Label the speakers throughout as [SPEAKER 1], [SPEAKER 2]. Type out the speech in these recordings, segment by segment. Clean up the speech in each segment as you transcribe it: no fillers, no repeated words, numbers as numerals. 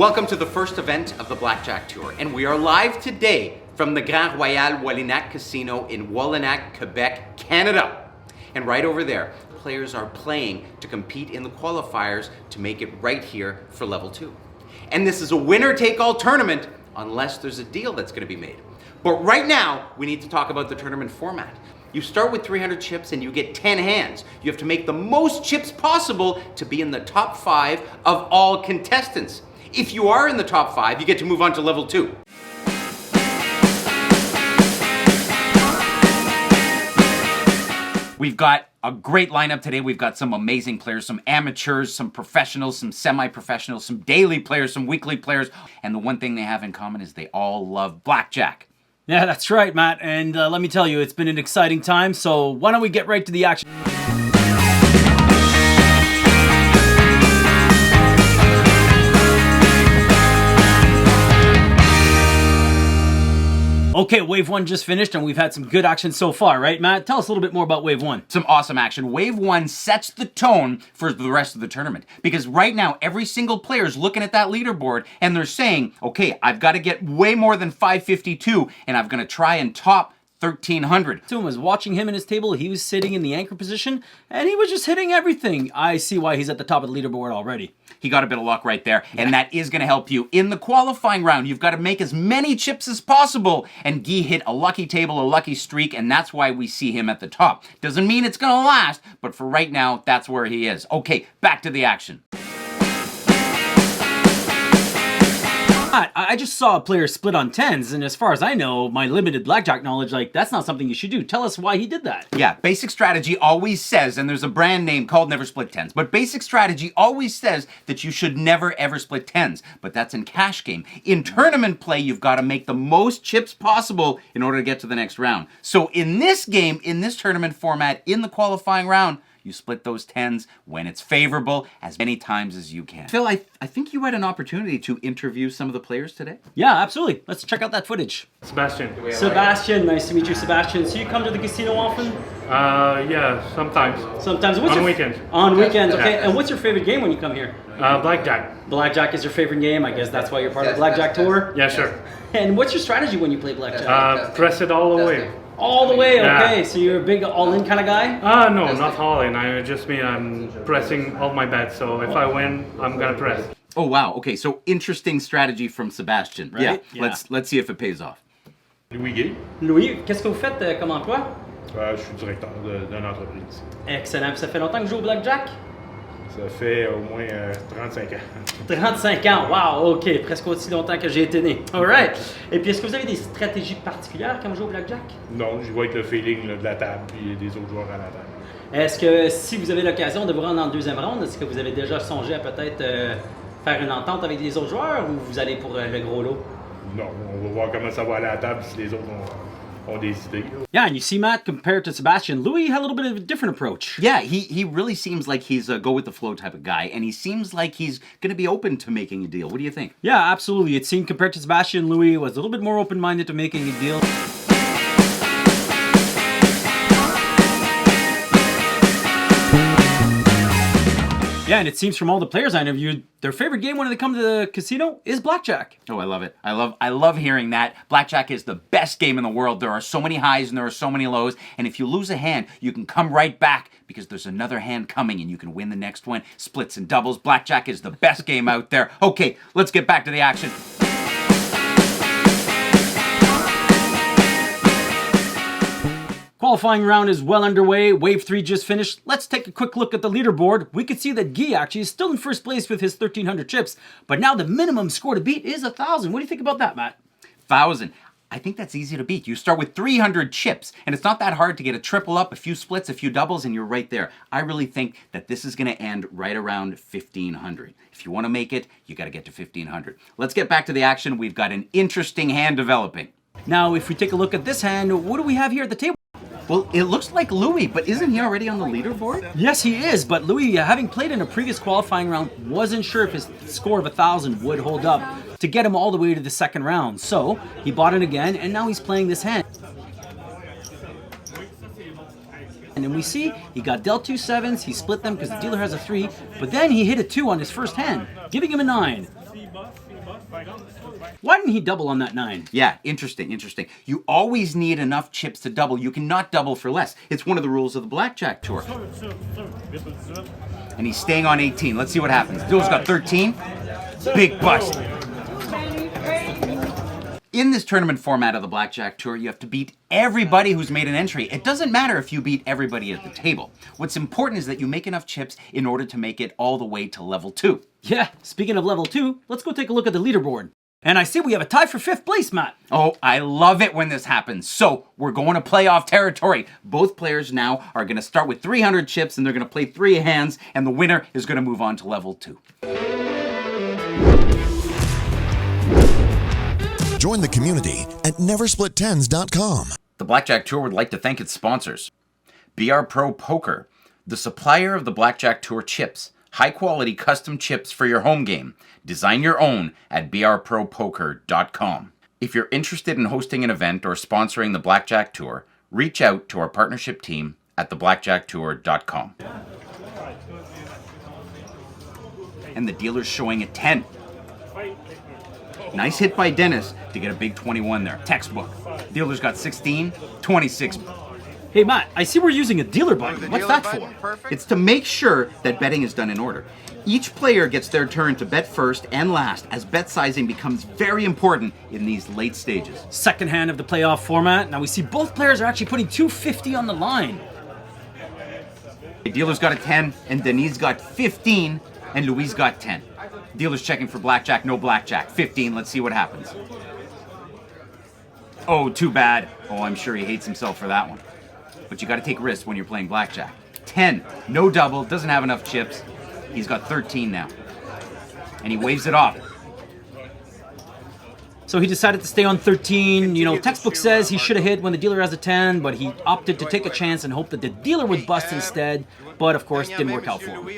[SPEAKER 1] Welcome to the first event of the Blackjack Tour, and we are live today from the Grand Royal Wallinac Casino in Wallinac, Quebec, Canada. And right over there, players are playing to compete in the qualifiers to make it right here for level 2. And this is a winner-take-all tournament unless there's a deal that's going to be made. But right now, we need to talk about the tournament format. You start with 300 chips and you get 10 hands. You have to make the most chips possible to be in the top 5 of all contestants. If you are in the top 5, you get to move on to level 2. We've got a great lineup today. We've got some amazing players, some amateurs, some professionals, some semi-professionals, some daily players, some weekly players. And the one thing they have in common is they all love blackjack.
[SPEAKER 2] Yeah, that's right, Matt. And let me tell you, it's been an exciting time. So why don't we get right to the action? Okay, Wave 1 just finished, and we've had some good action so far, right, Matt? Tell us a little bit more about Wave 1.
[SPEAKER 1] Some awesome action. Wave 1 sets the tone for the rest of the tournament. Because right now, every single player is looking at that leaderboard, and they're saying, okay, I've got to get way more than 552, and I'm going to try and top 1,300.
[SPEAKER 2] Someone was watching him in his table. He was sitting in the anchor position, and he was just hitting everything. I see why he's at the top of the leaderboard already.
[SPEAKER 1] He got a bit of luck right there, and that is going to help you. In the qualifying round, you've got to make as many chips as possible, and Guy hit a lucky table, a lucky streak, and that's why we see him at the top. Doesn't mean it's going to last, but for right now, that's where he is. Okay, back to the action.
[SPEAKER 2] I just saw a player split on 10s, and as far as I know, my limited blackjack knowledge, that's not something you should do. Tell us why he did that.
[SPEAKER 1] Yeah, basic strategy always says, and there's a brand name called Never Split 10s, but basic strategy always says that you should never ever split 10s, but that's in cash game. In tournament play, you've got to make the most chips possible in order to get to the next round. So in this game, in this tournament format, in the qualifying round, you split those 10s when it's favorable as many times as you can. Phil, I think you had an opportunity to interview some of the players today.
[SPEAKER 2] Yeah, absolutely. Let's check out that footage.
[SPEAKER 3] Sebastian.
[SPEAKER 2] Sebastian, nice to meet you, Sebastian. So you come to the casino often?
[SPEAKER 3] Yeah, sometimes.
[SPEAKER 2] Sometimes.
[SPEAKER 3] On weekends.
[SPEAKER 2] On weekends, okay.
[SPEAKER 3] Yeah.
[SPEAKER 2] And what's your favorite game when you come here?
[SPEAKER 3] Blackjack.
[SPEAKER 2] Blackjack is your favorite game. I guess that's why you're part of the Blackjack Tour?
[SPEAKER 3] Yeah, sure.
[SPEAKER 2] And what's your strategy when you play blackjack?
[SPEAKER 3] Press it all the way.
[SPEAKER 2] All the way, okay.
[SPEAKER 3] Yeah.
[SPEAKER 2] So you're a big all-in kind of guy?
[SPEAKER 3] No, not all in. I'm pressing all my bets, so if I win, I'm gonna press.
[SPEAKER 1] Oh wow, okay, so interesting strategy from Sebastian.
[SPEAKER 2] Right?
[SPEAKER 1] Yeah. Let's see if it pays off.
[SPEAKER 4] Louis Gay.
[SPEAKER 2] Louis, qu'est-ce que vous faites comme emploi?
[SPEAKER 4] Je suis directeur d'une entreprise.
[SPEAKER 2] Excellent. Puis ça fait longtemps que je joue au blackjack?
[SPEAKER 4] Ça fait au moins 35 ans.
[SPEAKER 2] 35 ans, wow, ok, presque aussi longtemps que j'ai été né. Alright. Et puis, est-ce que vous avez des stratégies particulières quand vous jouez au blackjack?
[SPEAKER 4] Non, j'y vois avec le feeling là, de la table et des autres joueurs à la table.
[SPEAKER 2] Est-ce que si vous avez l'occasion de vous rendre en deuxième ronde, est-ce que vous avez déjà songé à peut-être faire une entente avec les autres joueurs ou vous allez pour le gros lot?
[SPEAKER 4] Non, on va voir comment ça va aller à la table si les autres ont des idées.
[SPEAKER 2] Yeah, and you see, Matt, compared to Sebastian, Louis had a little bit of a different approach.
[SPEAKER 1] Yeah, he really seems like he's a go-with-the-flow type of guy, and he seems like he's going to be open to making a deal. What do you think?
[SPEAKER 2] Yeah, absolutely. It seemed compared to Sebastian, Louis was a little bit more open-minded to making a deal. Yeah, and it seems from all the players I interviewed, their favorite game when they come to the casino is blackjack.
[SPEAKER 1] Oh, I love it. I love hearing that. Blackjack is the best game in the world. There are so many highs and there are so many lows, and if you lose a hand, you can come right back because there's another hand coming and you can win the next one. Splits and doubles. Blackjack is the best game out there. Okay, let's get back to the action.
[SPEAKER 2] Qualifying round is well underway. Wave 3 just finished. Let's take a quick look at the leaderboard. We could see that Guy actually is still in first place with his 1,300 chips, but now the minimum score to beat is 1,000. What do you think about that, Matt?
[SPEAKER 1] 1,000. I think that's easy to beat. You start with 300 chips, and it's not that hard to get a triple up, a few splits, a few doubles, and you're right there. I really think that this is going to end right around 1,500. If you want to make it, you got to get to 1,500. Let's get back to the action. We've got an interesting hand developing.
[SPEAKER 2] Now, if we take a look at this hand, what do we have here at the table?
[SPEAKER 1] Well, it looks like Louis, but isn't he already on the leaderboard?
[SPEAKER 2] Yes, he is, but Louis, having played in a previous qualifying round, wasn't sure if his score of 1,000 would hold up to get him all the way to the second round. So, he bought it again, and now he's playing this hand. And then we see he got dealt 2 7s, he split them because the dealer has a 3, but then he hit a 2 on his first hand, giving him a 9. Why didn't he double on that 9?
[SPEAKER 1] Yeah, interesting. You always need enough chips to double. You cannot double for less. It's one of the rules of the Blackjack Tour. And he's staying on 18. Let's see what happens. Dealer's got 13. Big bust. In this tournament format of the Blackjack Tour, you have to beat everybody who's made an entry. It doesn't matter if you beat everybody at the table. What's important is that you make enough chips in order to make it all the way to level 2.
[SPEAKER 2] Yeah, speaking of level 2, let's go take a look at the leaderboard. And I see we have a tie for 5th place, Matt.
[SPEAKER 1] Oh, I love it when this happens. So, we're going to playoff territory. Both players now are going to start with 300 chips and they're going to play 3 hands, and the winner is going to move on to level 2.
[SPEAKER 5] Join the community at neversplittens.com.
[SPEAKER 1] The Blackjack Tour would like to thank its sponsors. BR Pro Poker, the supplier of the Blackjack Tour chips. High-quality custom chips for your home game. Design your own at brpropoker.com. If you're interested in hosting an event or sponsoring the Blackjack Tour, reach out to our partnership team at theblackjacktour.com. And the dealer's showing a 10. Nice hit by Dennis to get a big 21 there. Textbook. Dealer's got 16, 26.
[SPEAKER 2] Hey Matt, I see we're using a dealer button. What's that for?
[SPEAKER 1] It's to make sure that betting is done in order. Each player gets their turn to bet first and last, as bet sizing becomes very important in these late stages.
[SPEAKER 2] Second hand of the playoff format. Now we see both players are actually putting 250 on the line.
[SPEAKER 1] The dealer's got a 10, and Denis got 15, and Louis got 10. Dealer's checking for blackjack, no blackjack. 15, let's see what happens. Oh, too bad. Oh, I'm sure he hates himself for that one. But you gotta take risks when you're playing blackjack. 10, no double, doesn't have enough chips. He's got 13 now. And he waves it off.
[SPEAKER 2] So he decided to stay on 13. You know, textbook says he should have hit when the dealer has a 10, but he opted to take a chance and hope that the dealer would bust instead. But of course, didn't work out for him.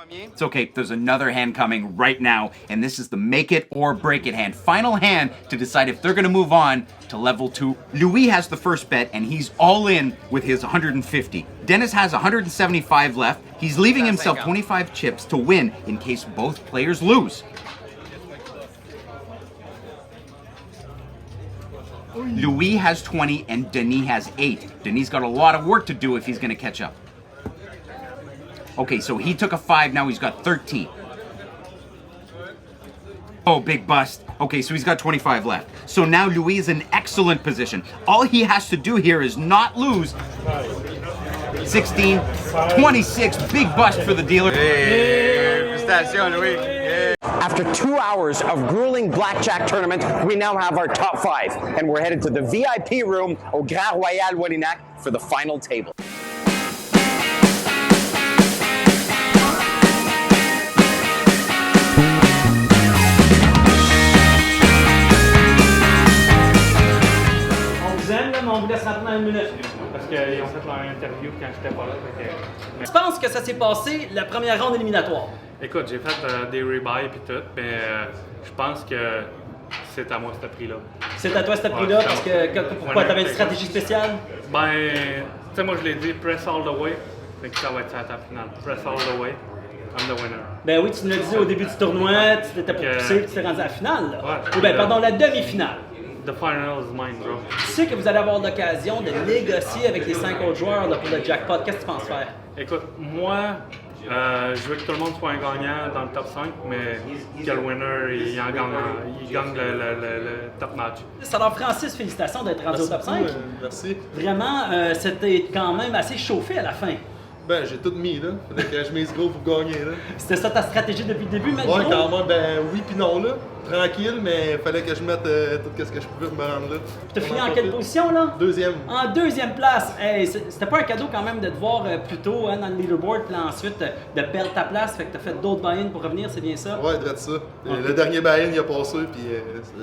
[SPEAKER 1] It's okay, there's another hand coming right now, and this is the make it or break it hand. Final hand to decide if they're gonna move on to level 2. Louis has the first bet, and he's all in with his 150. Dennis has 175 left. He's leaving himself 25 chips to win in case both players lose. Louis has 20 and Denis has 8. Denis got a lot of work to do if he's gonna catch up. Okay, so he took a 5, now he's got 13. Oh, big bust. Okay, so he's got 25 left. So now Louis is in excellent position. All he has to do here is not lose. 16, 26, big bust for the dealer.
[SPEAKER 6] After 2 hours of grueling blackjack tournament, we now have our top 5, and we're headed to the VIP room au Grand Royal Wallinac for the final table.
[SPEAKER 2] On vous laisse rentrer dans une minute.
[SPEAKER 3] Parce qu'ils ont fait leur interview quand j'étais pas là.
[SPEAKER 2] Je pense que ça s'est passé la première ronde éliminatoire.
[SPEAKER 3] Écoute, j'ai fait des rebuys et tout, mais je pense que c'est à moi ce prix-là.
[SPEAKER 2] C'est à toi ce prix-là parce que pourquoi t'avais une stratégie spéciale?
[SPEAKER 3] Ben, tu sais, moi je l'ai dit, press all the way. Fait que ça va être ça à ta finale. Press all the way, I'm the winner.
[SPEAKER 2] Ben oui, tu nous l'as dit au début du tournoi, tu t'étais pour pousser, tu t'es rendu à la finale. Là.
[SPEAKER 3] Ouais,
[SPEAKER 2] Ou ben, pardon, la demi-finale.
[SPEAKER 3] The final is mine, bro.
[SPEAKER 2] Tu sais que vous allez avoir l'occasion de négocier avec les 5 autres joueurs là, pour le jackpot. Qu'est-ce que tu penses faire?
[SPEAKER 3] Écoute, moi, je veux que tout le monde soit un gagnant dans le top 5, mais que le winner, il gagne le top match.
[SPEAKER 2] Alors Francis, félicitations d'être rendu au top 5.
[SPEAKER 7] Merci.
[SPEAKER 2] Vraiment, c'était quand même assez chauffé à la fin.
[SPEAKER 7] Ben, j'ai tout mis, là. Fait que je mise gros pour gagner, là.
[SPEAKER 2] C'était ça ta stratégie depuis le début, maintenant?
[SPEAKER 7] Ouais, quand même, ben oui pis non, là. Tranquille, mais fallait que je mette tout ce que je pouvais pour me rendre là.
[SPEAKER 2] Tu as fini en quelle position, là?
[SPEAKER 7] Deuxième.
[SPEAKER 2] En deuxième place. Hey, c'était pas un cadeau quand même de te voir plus tôt hein, dans le leaderboard, puis ensuite de perdre ta place, fait que tu as fait d'autres buy-in pour revenir, c'est bien ça?
[SPEAKER 7] Ouais, direct ça.
[SPEAKER 2] Okay.
[SPEAKER 7] Le dernier buy-in, il a passé, puis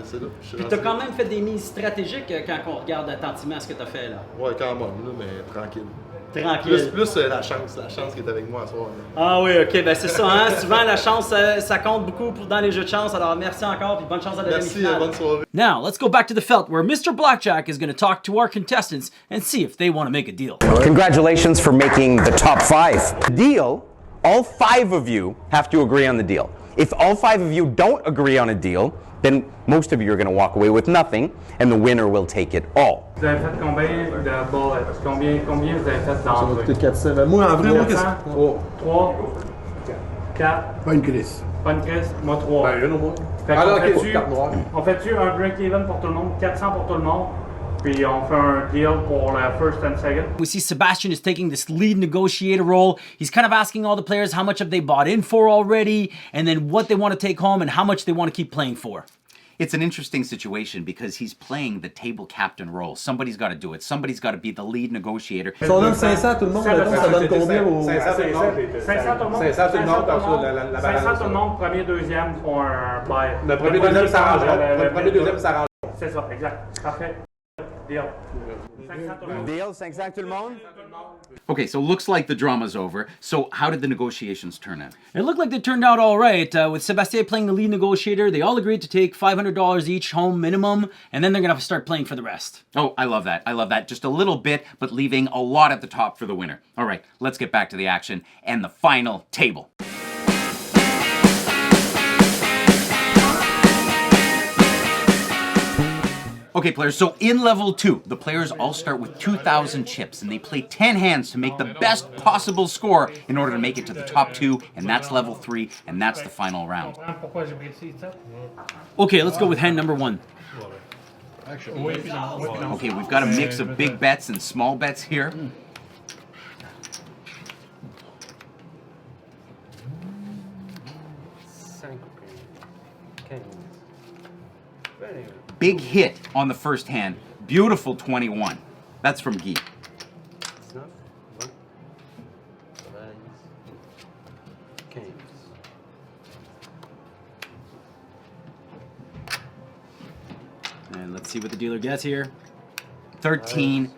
[SPEAKER 7] c'est là.
[SPEAKER 2] Puis tu as quand même fait des mises stratégiques quand on regarde attentivement ce que tu as fait, là.
[SPEAKER 7] Ouais, quand même, là, mais tranquille.
[SPEAKER 2] Tranquille.
[SPEAKER 7] Plus la chance qui est avec moi ce soir. Là.
[SPEAKER 2] Ah oui, ok, ben c'est ça, hein. Souvent la chance, ça compte beaucoup dans les jeux de chance, alors merci encore, puis bonne chance à la demi-finale.
[SPEAKER 7] Merci, bonne soirée.
[SPEAKER 2] Now, let's go back to the felt, where Mr. Blackjack is going to talk to our contestants and see if they want to make a deal.
[SPEAKER 6] Congratulations for making the top 5. Deal, all 5 of you have to agree on the deal. If all 5 of you don't agree on a deal, then most of you are going to walk away with nothing, and the winner will take it all.
[SPEAKER 3] Vous avez fait combien de bullets? Combien vous avez fait
[SPEAKER 7] Ça va
[SPEAKER 3] d'entrées?
[SPEAKER 7] coûter 400. Ben, moi, en vrai, moi,
[SPEAKER 3] 400, 3, 4.
[SPEAKER 8] Pas une crise.
[SPEAKER 3] Pas une crise, moi 3.
[SPEAKER 7] Ben, une au moins.
[SPEAKER 3] Fait
[SPEAKER 7] Ah,
[SPEAKER 3] qu'on
[SPEAKER 7] ok,
[SPEAKER 3] fait-tu-
[SPEAKER 7] carte noire.
[SPEAKER 3] on fait-tu un break-even pour tout le monde, 400 pour tout le monde, puis on fait un deal pour la first and second?
[SPEAKER 2] We see Sebastian is taking this lead negotiator role. He's kind of asking all the players how much have they bought in for already, and then what they want to take home and how much they want to keep playing for.
[SPEAKER 1] It's an interesting situation because he's playing the table captain role. Somebody's got to do it. Somebody's got to be the lead negotiator.
[SPEAKER 7] Si on donne 500 à tout le monde, mettons, ça donne combien au...
[SPEAKER 3] 500 tout le monde. 500 tout le monde.
[SPEAKER 7] 500 tout le monde, parce que la
[SPEAKER 3] 500 tout le monde, premier, deuxième font un buy.
[SPEAKER 7] Le premier, deuxième s'arrangera. Le premier, deuxième s'arrangera.
[SPEAKER 3] C'est ça, exact. Parfait. Deal. 500 tout le monde.
[SPEAKER 6] Deal, 500 tout le monde?
[SPEAKER 1] Okay, so looks like the drama's over. So how did the negotiations turn out?
[SPEAKER 2] It looked like they turned out all right. With Sebastien playing the lead negotiator, they all agreed to take $500 each home minimum, and then they're going to start playing for the rest.
[SPEAKER 1] Oh, I love that. I love that. Just a little bit, but leaving a lot at the top for the winner. All right, let's get back to the action and the final table. Okay, players, so in level 2, the players all start with 2,000 chips, and they play 10 hands to make the best possible score in order to make it to the top 2, and that's level 3, and that's the final round.
[SPEAKER 3] Pourquoi j'ai pris ici, ça?
[SPEAKER 2] Okay, let's go with hand number 1.
[SPEAKER 1] Okay, we've got a mix of big bets and small bets here. Big hit on the first hand. Beautiful 21. That's from Guy.
[SPEAKER 2] And let's see what the dealer gets here.
[SPEAKER 1] 13.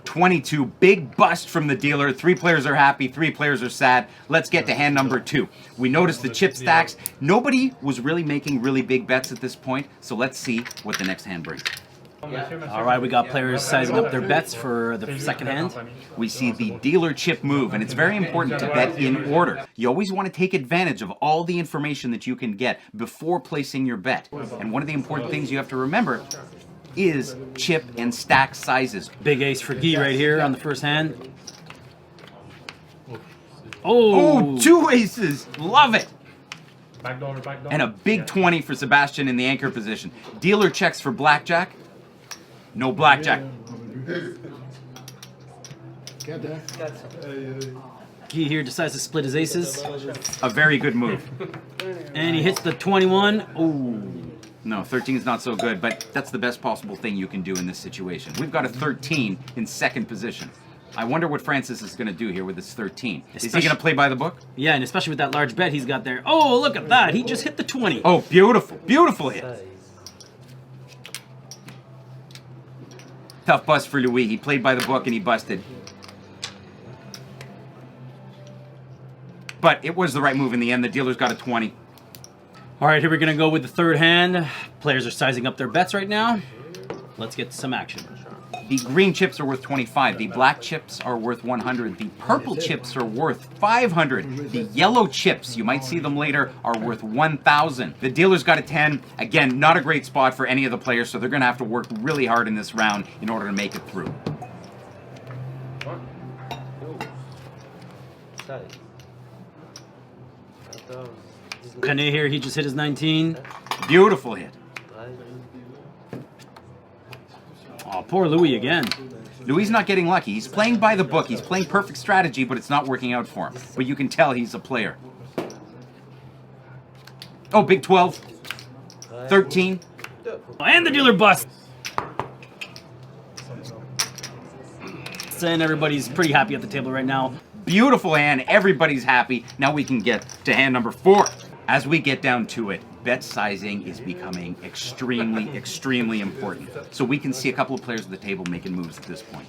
[SPEAKER 1] 22. Big bust from the dealer. 3 players are happy, 3 players are sad. Let's get to hand number 2. We noticed the chip stacks. Nobody was really making really big bets at this point, so let's see what the next hand brings.
[SPEAKER 2] All right, we got players sizing up their bets for the second hand.
[SPEAKER 1] We see the dealer chip move, and it's very important to bet in order. You always want to take advantage of all the information that you can get before placing your bet. And one of the important things you have to remember is chip and stack sizes.
[SPEAKER 2] Big ace for Guy right here on the first hand.
[SPEAKER 1] Oh, 2 aces! Love it!
[SPEAKER 3] Backdoor.
[SPEAKER 1] And a big 20 for Sebastian in the anchor position. Dealer checks for blackjack. No blackjack.
[SPEAKER 2] Guy here decides to split his aces.
[SPEAKER 1] A very good move.
[SPEAKER 2] And he hits the 21. Oh.
[SPEAKER 1] No, 13 is not so good, but that's the best possible thing you can do in this situation. We've got a 13 in second position. I wonder what Francis is going to do here with this 13. Is he going to play by the book?
[SPEAKER 2] Yeah, and especially with that large bet he's got there. Oh, look at that. He just hit the 20.
[SPEAKER 1] Oh, beautiful. Beautiful hit. Tough bust for Louis. He played by the book and he busted. But it was the right move in the end. The dealer's got a 20.
[SPEAKER 2] All right, here we're going to go with the third hand. Players are sizing up their bets right now. Let's get some action.
[SPEAKER 1] The green chips are worth 25. The black chips are worth 100. The purple chips are worth 500. The yellow chips, you might see them later, are worth 1,000. The dealer's got a 10. Again, not a great spot for any of the players, so they're going to have to work really hard in this round in order to make it through.
[SPEAKER 2] René here, he just hit his 19.
[SPEAKER 1] Beautiful hit.
[SPEAKER 2] Oh, poor Louis again.
[SPEAKER 1] Louis not getting lucky. He's playing by the book. He's playing perfect strategy, but it's not working out for him. But you can tell he's a player. Oh, big 12. 13.
[SPEAKER 2] And the dealer busts. And everybody's pretty happy at the table right now.
[SPEAKER 1] Beautiful hand. Everybody's happy. Now we can get to hand number 4. As we get down to it, bet sizing is becoming extremely, extremely important. So we can see a couple of players at the table making moves at this point.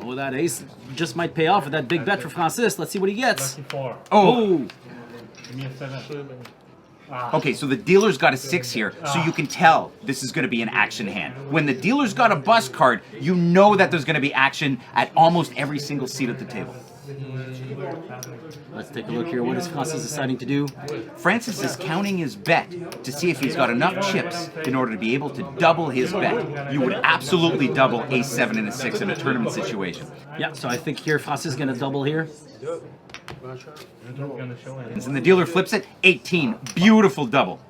[SPEAKER 2] Oh, that ace just might pay off with that big bet for Francis. Let's see what he gets.
[SPEAKER 1] Oh! Okay, so the dealer's got a 6 here, so you can tell this is going to be an action hand. When the dealer's got a bust card, you know that there's going to be action at almost every single seat at the table.
[SPEAKER 2] Let's take a look here. What is Francis deciding to do?
[SPEAKER 1] Francis is counting his bet to see if he's got enough chips in order to be able to double his bet. You would absolutely double a7 and a 6 in a tournament situation.
[SPEAKER 2] Yeah, so I think here Francis is going to double here.
[SPEAKER 1] And the dealer flips it, 18. Beautiful double.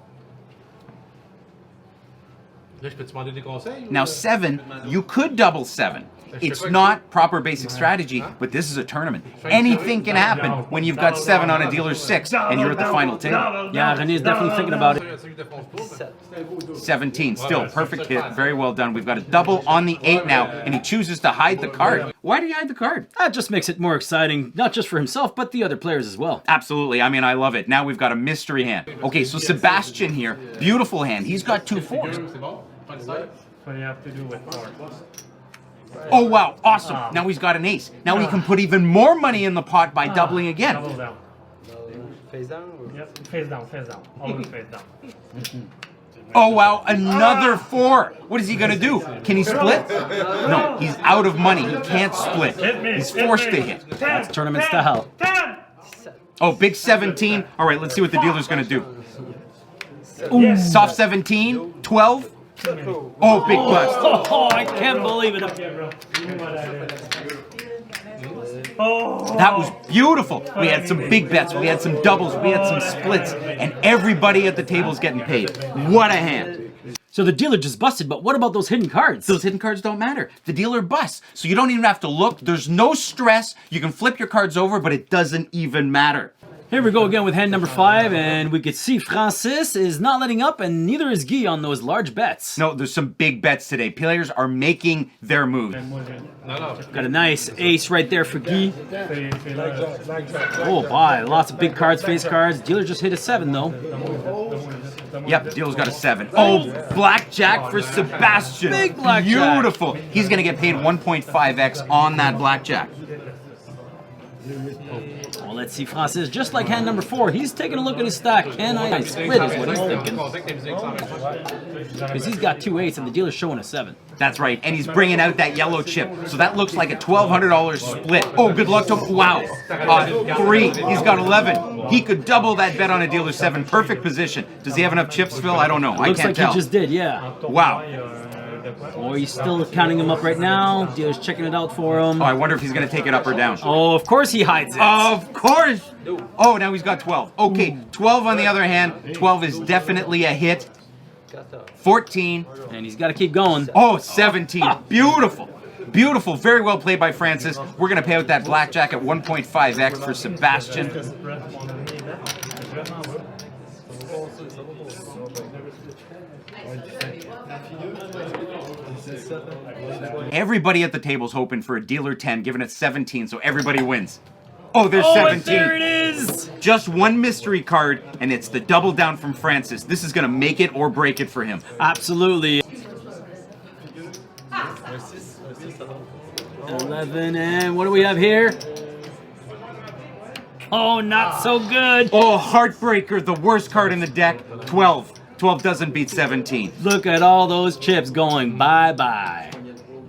[SPEAKER 1] Now 7, you could double 7. It's not proper basic strategy, but this is a tournament. Anything can happen when you've got 7 on a dealer's 6 and you're at the final table.
[SPEAKER 2] Yeah, René's definitely thinking about it.
[SPEAKER 1] 17, still perfect hit, very well done. We've got a double on the 8 now, and he chooses to hide the card. Why did he hide the card?
[SPEAKER 2] That just makes it more exciting, not just for himself, but the other players as well.
[SPEAKER 1] Absolutely, I mean, I love it. Now we've got a mystery hand. Okay, so Sebastian here, beautiful hand. He's got 2 4s.
[SPEAKER 3] So you have to do with 4.
[SPEAKER 1] Oh wow, awesome. Now he's got an ace. Now he can put even more money in the pot by doubling again.
[SPEAKER 3] Double down. Face down? Yep, face down, face down. Always face down.
[SPEAKER 1] Oh wow, another 4. What is he gonna do? Can he split? No, he's out of money. He can't split. He's forced to hit.
[SPEAKER 2] That's tournament style.
[SPEAKER 3] 10!
[SPEAKER 1] Oh, big 17. All right, let's see what the dealer's gonna do. Ooh, soft 17, 12. Oh, big bust.
[SPEAKER 2] Oh, I can't believe it.
[SPEAKER 1] That was beautiful. We had some big bets, we had some doubles, we had some splits, and everybody at the table's getting paid. What a hand.
[SPEAKER 2] So the dealer just busted, but what about those hidden cards?
[SPEAKER 1] Those hidden cards don't matter. The dealer busts, so you don't even have to look. There's no stress. You can flip your cards over, but it doesn't even matter.
[SPEAKER 2] Here we go again with hand number 5, and we could see Francis is not letting up, and neither is Guy on those large bets.
[SPEAKER 1] No, there's some big bets today. Players are making their move.
[SPEAKER 2] Got a nice ace right there for Guy. Oh, boy, lots of big cards, face cards. Dealer just hit a 7, though.
[SPEAKER 1] Yep, dealer's got a 7. Oh, blackjack for Sebastian.
[SPEAKER 2] Big blackjack.
[SPEAKER 1] Beautiful. He's going to get paid 1.5x on that blackjack.
[SPEAKER 2] Well, let's see Francis. Just like hand number 4, he's taking a look at his stack. Can I split is what he's thinking. Because he's got 2 8s and the dealer's showing a 7.
[SPEAKER 1] That's right, and he's bringing out that yellow chip. So that looks like a $1,200 split. Oh, good luck to him. Wow. 3. He's got 11. He could double that bet on a dealer 7. Perfect position. Does he have enough chips, Phil? I don't know. I
[SPEAKER 2] Looks
[SPEAKER 1] can't
[SPEAKER 2] like
[SPEAKER 1] tell.
[SPEAKER 2] he just did, yeah.
[SPEAKER 1] Wow.
[SPEAKER 2] Oh, he's still counting them up right now. Dealer's checking it out for him.
[SPEAKER 1] Oh, I wonder if he's going to take it up or down.
[SPEAKER 2] Oh, of course he hides it.
[SPEAKER 1] Of course. Oh, now he's got 12. Okay, 12 on the other hand. 12 is definitely a hit. 14.
[SPEAKER 2] And he's got to keep going.
[SPEAKER 1] Oh, 17. Beautiful. Beautiful. Very well played by Francis. We're going to pay out that blackjack at 1.5x for Sebastian. Everybody at the table's hoping for a dealer 10, giving it 17, so everybody wins. Oh, there's 17.
[SPEAKER 2] There it is.
[SPEAKER 1] Just one mystery card, and it's the double down from Francis. This is going to make it or break it for him.
[SPEAKER 2] Absolutely. 11, and what do we have here? Oh, not so good.
[SPEAKER 1] Oh, heartbreaker, the worst card in the deck. 12. 12 doesn't beat 17.
[SPEAKER 2] Look at all those chips going bye-bye.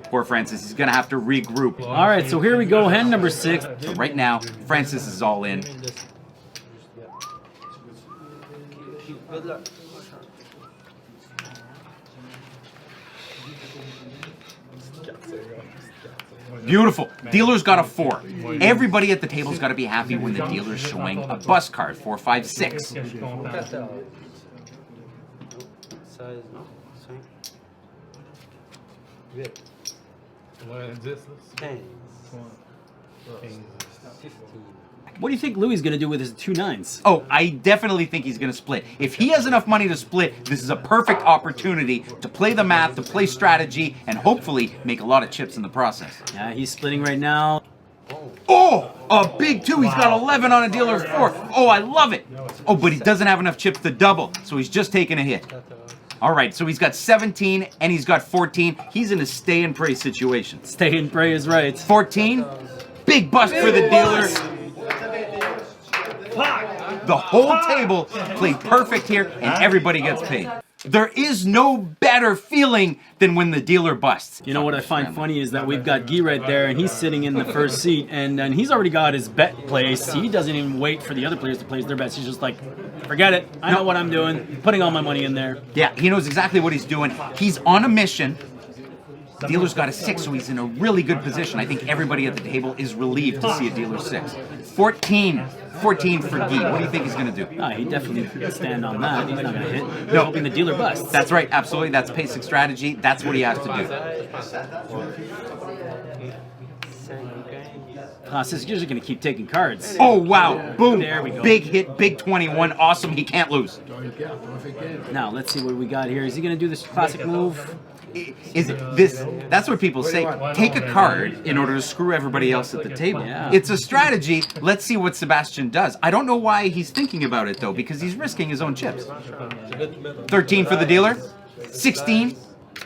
[SPEAKER 1] Poor Francis, he's going to have to regroup.
[SPEAKER 2] All right, so here we go, hand number 6.
[SPEAKER 1] So right now, Francis is all in. Beautiful. Dealer's got a 4. Everybody at the table's got to be happy when the dealer's showing a bus card. 4, 5, 6.
[SPEAKER 2] What do you think Louis is going to do with his 2 9s?
[SPEAKER 1] Oh, I definitely think he's going to split. If he has enough money to split, this is a perfect opportunity to play the math, to play strategy, and hopefully make a lot of chips in the process.
[SPEAKER 2] Yeah, he's splitting right now.
[SPEAKER 1] Oh, a big 2. He's got 11 on a dealer 4. Oh, I love it. Oh, but he doesn't have enough chips to double, so he's just taking a hit. All right, so he's got 17 and he's got 14. He's in a stay and pray situation.
[SPEAKER 2] Stay and pray is right.
[SPEAKER 1] 14, big bust for the dealer. The whole table played perfect here, and everybody gets paid. There is no better feeling than when the dealer busts.
[SPEAKER 2] You know what I find funny is that we've got Guy right there, and he's sitting in the first seat, and he's already got his bet placed. He doesn't even wait for the other players to place their bets. He's just like, forget it. I know what I'm doing. Putting all my money in there.
[SPEAKER 1] Yeah, he knows exactly what he's doing. He's on a mission. The dealer's got a 6, so he's in a really good position. I think everybody at the table is relieved to see a dealer 6. 14 for Guy. What do you think he's going to do?
[SPEAKER 2] He definitely can stand on that. He's not going to hit. No, hoping the dealer busts.
[SPEAKER 1] That's right, absolutely. That's basic strategy. That's what he has to do.
[SPEAKER 2] Francis, you're just going to keep taking cards.
[SPEAKER 1] Oh, wow. Boom.
[SPEAKER 2] There we go.
[SPEAKER 1] Big hit, big 21. Awesome. He can't lose.
[SPEAKER 2] Now, let's see what we got here. Is he going to do this classic move?
[SPEAKER 1] Is it this? That's what people say. Take a card in order to screw everybody else at the table.
[SPEAKER 2] Yeah.
[SPEAKER 1] It's a strategy. Let's see what Sebastian does. I don't know why he's thinking about it though, because he's risking his own chips. 13 for the dealer. 16.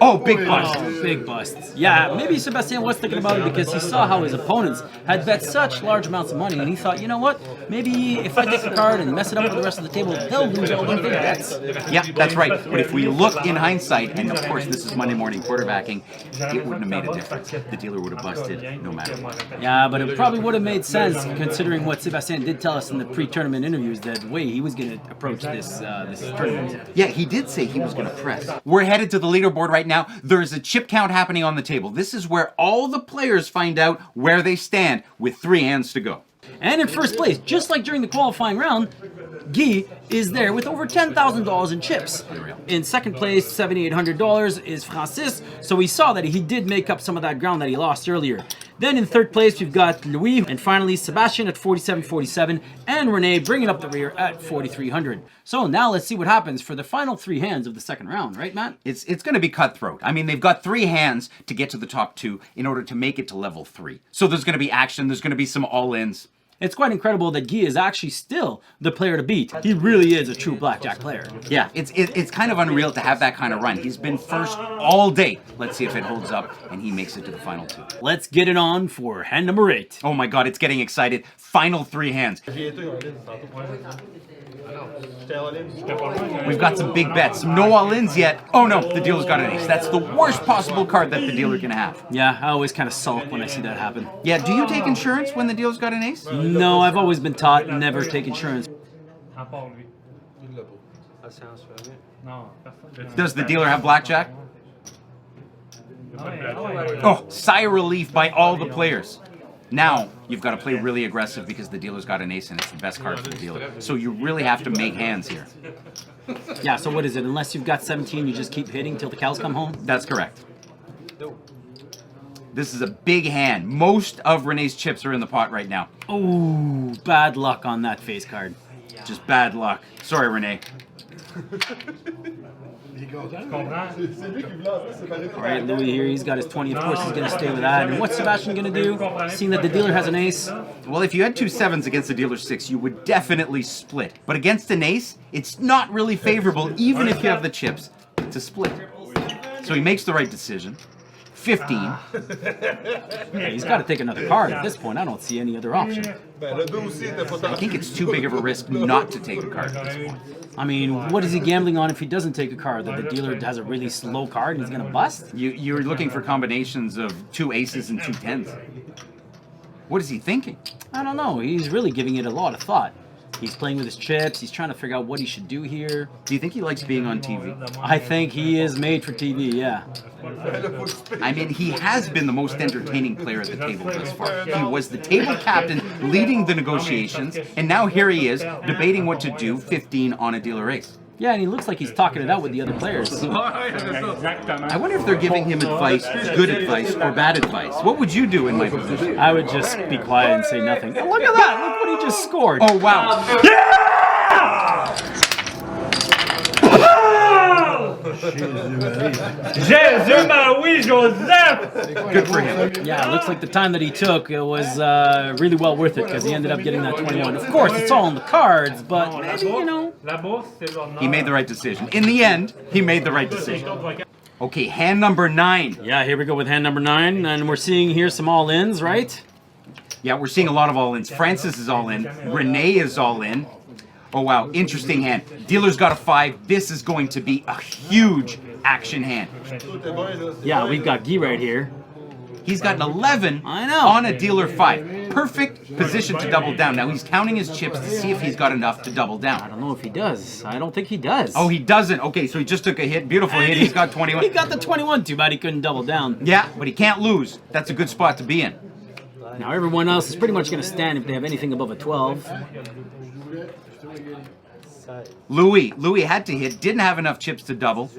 [SPEAKER 1] Oh, big bust.
[SPEAKER 2] Oh, big busts. Yeah, maybe Sebastian was thinking about it because he saw how his opponents had bet such large amounts of money, and he thought, you know what? Maybe if I take the card and mess it up with the rest of the table, they'll lose all their big bets.
[SPEAKER 1] Yeah, that's right. But if we look in hindsight, and of course this is Monday morning quarterbacking, it wouldn't have made a difference. The dealer would have busted no matter what.
[SPEAKER 2] Yeah, but it probably would have made sense considering what Sebastian did tell us in the pre-tournament interviews that way he was going to approach this tournament.
[SPEAKER 1] Yeah, he did say he was going to press. We're headed to the leaderboard right now. There's a chip count happening on the table. This is where all the players find out where they stand with 3 hands to go.
[SPEAKER 2] And in first place, just like during the qualifying round, Guy is there with over $10,000 in chips. In second place, $7,800 is Francis, so we saw that he did make up some of that ground that he lost earlier. Then in third place, we've got Louis, and finally Sebastian at $4,747, and Renee bringing up the rear at $4,300. So now let's see what happens for the final 3 hands of the second round, right, Matt?
[SPEAKER 1] It's going to be cutthroat. I mean, they've got 3 hands to get to the top 2 in order to make it to level 3. So there's going to be action, there's going to be some all-ins.
[SPEAKER 2] It's quite incredible that Guy is actually still the player to beat. He really is a true blackjack player.
[SPEAKER 1] Yeah, it's kind of unreal to have that kind of run. He's been first all day. Let's see if it holds up and he makes it to the final 2.
[SPEAKER 2] Let's get it on for hand number 8.
[SPEAKER 1] Oh my God, it's getting excited. Final 3 hands. We've got some big bets. Some no all-ins yet. Oh no, the dealer's got an ace. That's the worst possible card that the dealer can have.
[SPEAKER 2] Yeah, I always kind of sulk when I see that happen.
[SPEAKER 1] Yeah, do you take insurance when the dealer's got an ace?
[SPEAKER 2] No, I've always been taught never take insurance.
[SPEAKER 1] Does the dealer have blackjack? Oh, sigh of relief by all the players. Now, you've got to play really aggressive because the dealer's got an ace and it's the best card for the dealer. So you really have to make hands here.
[SPEAKER 2] Yeah, so what is it? Unless you've got 17, you just keep hitting till the cows come home?
[SPEAKER 1] That's correct. This is a big hand. Most of Renee's chips are in the pot right now.
[SPEAKER 2] Ooh, bad luck on that face card.
[SPEAKER 1] Just bad luck. Sorry, Renee.
[SPEAKER 2] All right, Louis here, he's got his 20. Of course, he's going to stay with that. And what's Sebastian going to do? Seeing that the dealer has an ace?
[SPEAKER 1] Well, if you had 2 7s against the dealer's 6, you would definitely split. But against an ace, it's not really favorable, even if you have the chips, to split. So he makes the right decision. 15.
[SPEAKER 2] Yeah, he's got to take another card at this point. I don't see any other option.
[SPEAKER 1] I think it's too big of a risk not to take a card at this point.
[SPEAKER 2] I mean, what is he gambling on if he doesn't take a card? That the dealer has a really slow card and he's going to bust?
[SPEAKER 1] You're looking for combinations of 2 aces and 2 10s. What is he thinking?
[SPEAKER 2] I don't know. He's really giving it a lot of thought. He's playing with his chips. He's trying to figure out what he should do here.
[SPEAKER 1] Do you think he likes being on TV?
[SPEAKER 2] I think he is made for TV, yeah.
[SPEAKER 1] I mean, he has been the most entertaining player at the table thus far. He was the table captain leading the negotiations, and now here he is debating what to do 15 on a dealer ace.
[SPEAKER 2] Yeah, and he looks like he's talking it out with the other players.
[SPEAKER 1] I wonder if they're giving him advice, good advice, or bad advice. What would you do in my position?
[SPEAKER 2] I would just be quiet and say nothing. Oh, look at that! Look what he just scored!
[SPEAKER 1] Oh, wow.
[SPEAKER 3] Jésus Marie Joseph!
[SPEAKER 1] Good for him.
[SPEAKER 2] Yeah, it looks like the time that he took it was really well worth it because he ended up getting that 21. Of course, it's all on the cards, but maybe, you know.
[SPEAKER 1] He made the right decision. In the end, he made the right decision. Okay, hand number 9.
[SPEAKER 2] Yeah, here we go with hand number 9, and we're seeing here some all-ins, right?
[SPEAKER 1] Yeah, we're seeing a lot of all-ins. Francis is all in. Renee is all in. Oh wow, interesting hand. Dealer's got a 5. This is going to be a huge action hand.
[SPEAKER 2] Yeah, we've got Guy right here.
[SPEAKER 1] He's got an 11
[SPEAKER 2] I know.
[SPEAKER 1] on a dealer 5. Perfect position to double down. Now he's counting his chips to see if he's got enough to double
[SPEAKER 2] I
[SPEAKER 1] down.
[SPEAKER 2] don't know if he does. I don't think he does.
[SPEAKER 1] Oh, he doesn't. Okay, so he just took a hit. Beautiful hit. He's got 21.
[SPEAKER 2] He got the 21. Too bad he couldn't double down.
[SPEAKER 1] Yeah, but he can't lose. That's a good spot to be in.
[SPEAKER 2] Now everyone else is pretty much going to stand if they have anything above a 12.
[SPEAKER 1] Louis had to hit. Didn't have enough chips to double.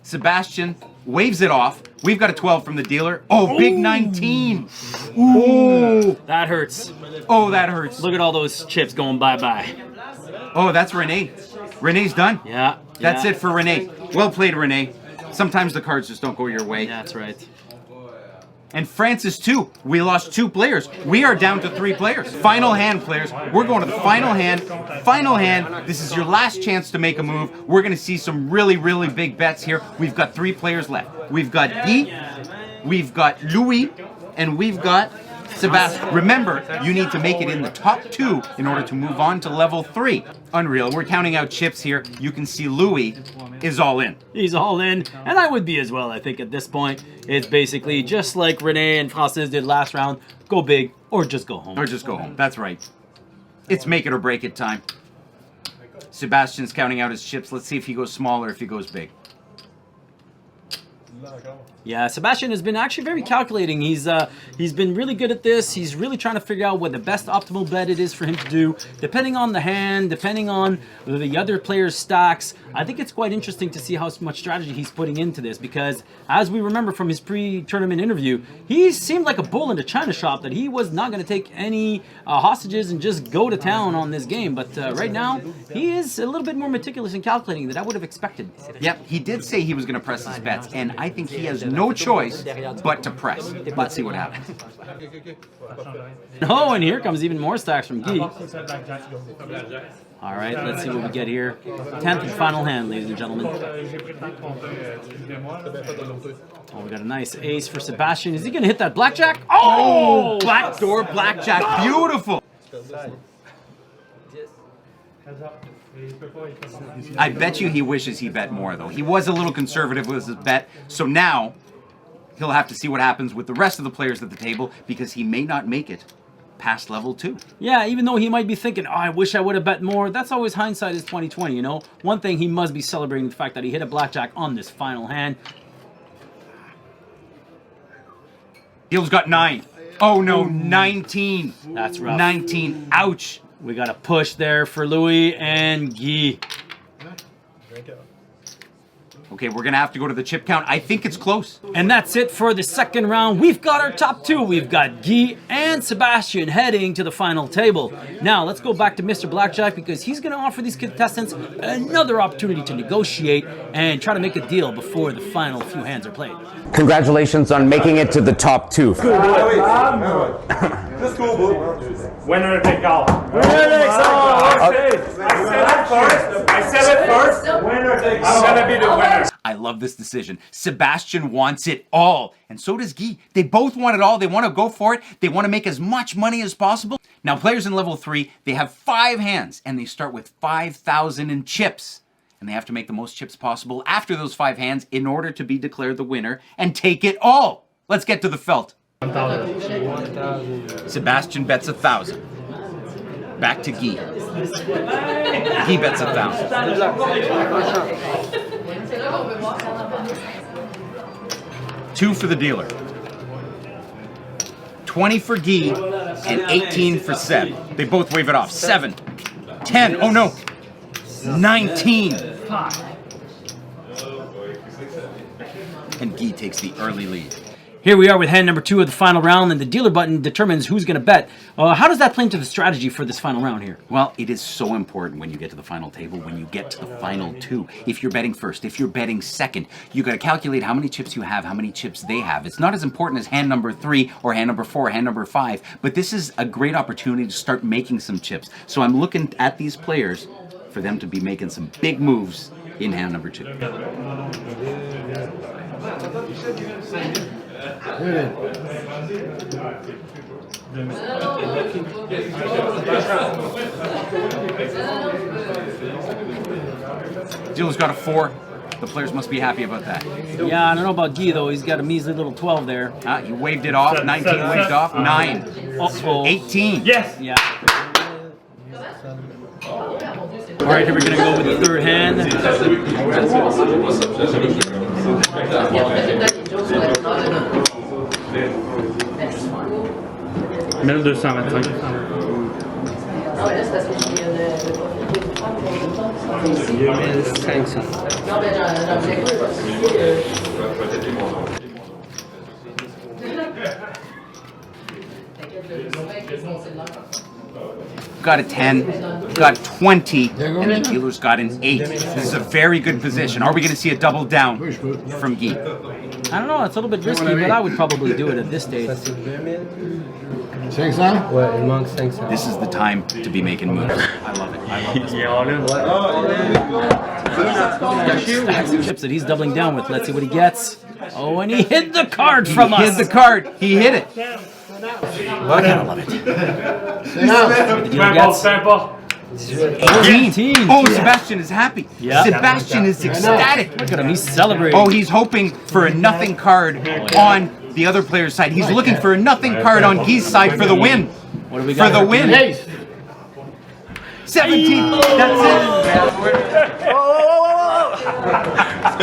[SPEAKER 1] Sebastian waves it off. We've got a 12 from the dealer. Oh, big 19. Ooh.
[SPEAKER 2] That hurts.
[SPEAKER 1] Oh, that hurts.
[SPEAKER 2] Look at all those chips going bye-bye.
[SPEAKER 1] Oh, that's Renee. Renee's done.
[SPEAKER 2] Yeah.
[SPEAKER 1] That's
[SPEAKER 2] yeah.
[SPEAKER 1] it for Renee. Well played, Renee. Sometimes the cards just don't go your way.
[SPEAKER 2] That's right.
[SPEAKER 1] And Francis, too. We lost 2 players. We are down to 3 players. Final hand, players. We're going to the final hand. Final hand. This is your last chance to make a move. We're going to see some really, really big bets here. We've got 3 players left. We've got Guy, we've got Louis, and we've got Sebastian. Remember, you need to make it in the top 2 in order to move on to level 3. Unreal. We're counting out chips here. You can see Louis is all in.
[SPEAKER 2] He's all in, and I would be as well, I think, at this point. It's basically just like Renee and Francis did last round. Go big, or just go home.
[SPEAKER 1] Or just go home. That's right. It's make it or break it time. Sebastian's counting out his chips. Let's see if he goes small or if he goes big.
[SPEAKER 2] Yeah, Sebastian has been actually very calculating. He's been really good at this. He's really trying to figure out what the best optimal bet it is for him to do, depending on the hand, depending on the other player's stacks. I think it's quite interesting to see how much strategy he's putting into this, because as we remember from his pre-tournament interview, he seemed like a bull in a china shop, that he was not going to take any hostages and just go to town on this game. But right now, he is a little bit more meticulous and calculating than I would have expected.
[SPEAKER 1] Yep, he did say he was going to press his bets, and I think he has no choice but to press. Let's see what happens.
[SPEAKER 2] Oh, and here comes even more stacks from Guy. All right, let's see what we get here. 10th and final hand, ladies and gentlemen. Oh, we got a nice ace for Sebastian. Is he going to hit that blackjack? Oh!
[SPEAKER 1] Backdoor blackjack. Beautiful. I bet you he wishes he bet more, though. He was a little conservative with his bet, so now he'll have to see what happens with the rest of the players at the table, because he may not make it past level 2.
[SPEAKER 2] Yeah, even though he might be thinking, oh, I wish I would have bet more. That's always hindsight is 20/20, you know? One thing, he must be celebrating the fact that he hit a blackjack on this final hand.
[SPEAKER 1] Dealer's got 9. Oh no, 19.
[SPEAKER 2] That's rough.
[SPEAKER 1] 19. Ouch.
[SPEAKER 2] We got a push there for Louis and Guy.
[SPEAKER 1] Okay, we're going to have to go to the chip count. I think it's close.
[SPEAKER 2] And that's it for the second round. We've got our top 2. We've got Guy and Sebastian heading to the final table. Now, let's go back to Mr. Blackjack, because he's going to offer these contestants another opportunity to negotiate and try to make a deal before the final few hands are played.
[SPEAKER 6] Congratulations on making it to the top 2.
[SPEAKER 3] Winner take all. Winner takes all. I said it first. Winner takes all. I'm gonna be the winner.
[SPEAKER 1] I love this decision. Sebastian wants it all, and so does Guy. They both want it all. They want to go for it. They want to make as much money as possible. Now, players in level 3, they have 5 hands, and they start with 5,000 in chips. And they have to make the most chips possible after those 5 hands in order to be declared the winner and take it all. Let's get to the felt.
[SPEAKER 3] 1,000.
[SPEAKER 1] Sebastian bets 1,000. Back to Guy. Guy bets 1,000. 2 for the dealer. 20 for Guy and 18 for Seb. They both wave it off. 7. 10. Oh no. 19. And Guy takes the early lead.
[SPEAKER 2] Here we are with hand number 2 of the final round, and the dealer button determines who's going to bet. How does that play into the strategy for this final round here?
[SPEAKER 1] Well, it is so important when you get to the final table, when you get to the final 2. If you're betting first, if you're betting second, you got to calculate how many chips you have, how many chips they have. It's not as important as hand number 3 or hand number 4 or hand number 5, but this is a great opportunity to start making some chips. So I'm looking at these players for them to be making some big moves in hand number 2. Dealer's got a 4. The players must be happy about that.
[SPEAKER 2] Yeah, I don't know about Guy though. He's got a measly little 12 there.
[SPEAKER 1] He waved it off. 19 waved off. 9.
[SPEAKER 2] Uh-oh.
[SPEAKER 1] 18.
[SPEAKER 3] Yes!
[SPEAKER 2] Yeah. All right, here we're gonna go with the third hand.
[SPEAKER 1] Got a 10, got 20, and the dealer's got an 8. This is a very good position. Are we going to see a double down from Guy?
[SPEAKER 2] I don't know, it's a little bit risky, but I would probably do it at this stage.
[SPEAKER 1] This is the time to be making moves. I love it. I love this.
[SPEAKER 2] Stacks of chips that he's doubling down with. Let's see what he gets. Oh, and he hid the card from us.
[SPEAKER 1] He hid the card. He hit it.
[SPEAKER 2] I love it. The dealer gets 18.
[SPEAKER 1] Oh, Sebastian is happy.
[SPEAKER 2] Yeah.
[SPEAKER 1] Sebastian is ecstatic.
[SPEAKER 2] Look at him, he's celebrating.
[SPEAKER 1] Oh, he's hoping for a nothing card on the other player's side. He's looking for a nothing card on Guy's side for the win.
[SPEAKER 2] What do we got
[SPEAKER 1] For the win. 17. That's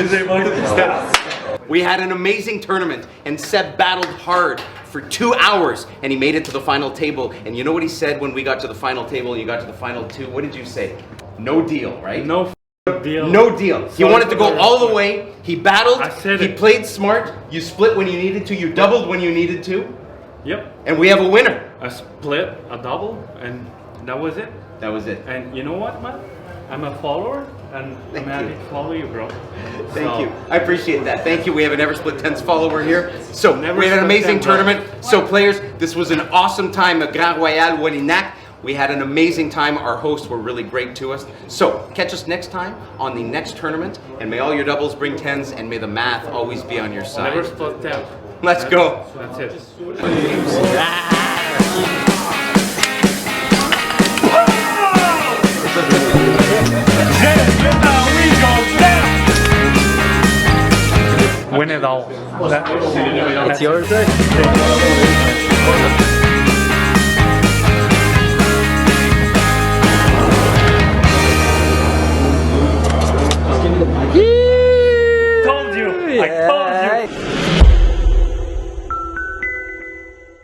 [SPEAKER 1] it. We had an amazing tournament, and Seb battled hard for 2 hours, and he made it to the final table. And you know what he said when we got to the final table and you got to the final 2? What did you say? No deal, right?
[SPEAKER 3] No deal.
[SPEAKER 1] No deal. He wanted to go all the way. He battled.
[SPEAKER 3] I said
[SPEAKER 1] he
[SPEAKER 3] it.
[SPEAKER 1] played smart. You split when you needed to. You doubled when you needed to.
[SPEAKER 3] Yep.
[SPEAKER 1] And we have a winner.
[SPEAKER 3] A split, a double, and that was it.
[SPEAKER 1] That was it.
[SPEAKER 3] And you know what, man? I'm a follower, and I'm happy to follow you, bro.
[SPEAKER 1] Thank you. I appreciate that. Thank you. We have an Never Split Tens follower here. So
[SPEAKER 3] Never
[SPEAKER 1] we had an
[SPEAKER 3] Split
[SPEAKER 1] amazing
[SPEAKER 3] Tens, bro.
[SPEAKER 1] tournament. So players, this was an awesome time at Grand Royal Wallinac. We had an amazing time. Our hosts were really great to us. So catch us next time on the next tournament. And may all your doubles bring tens, and may the math always be on your side.
[SPEAKER 3] Never split 10.
[SPEAKER 1] Let's go.
[SPEAKER 3] That's it. Win it all.
[SPEAKER 2] It's yours.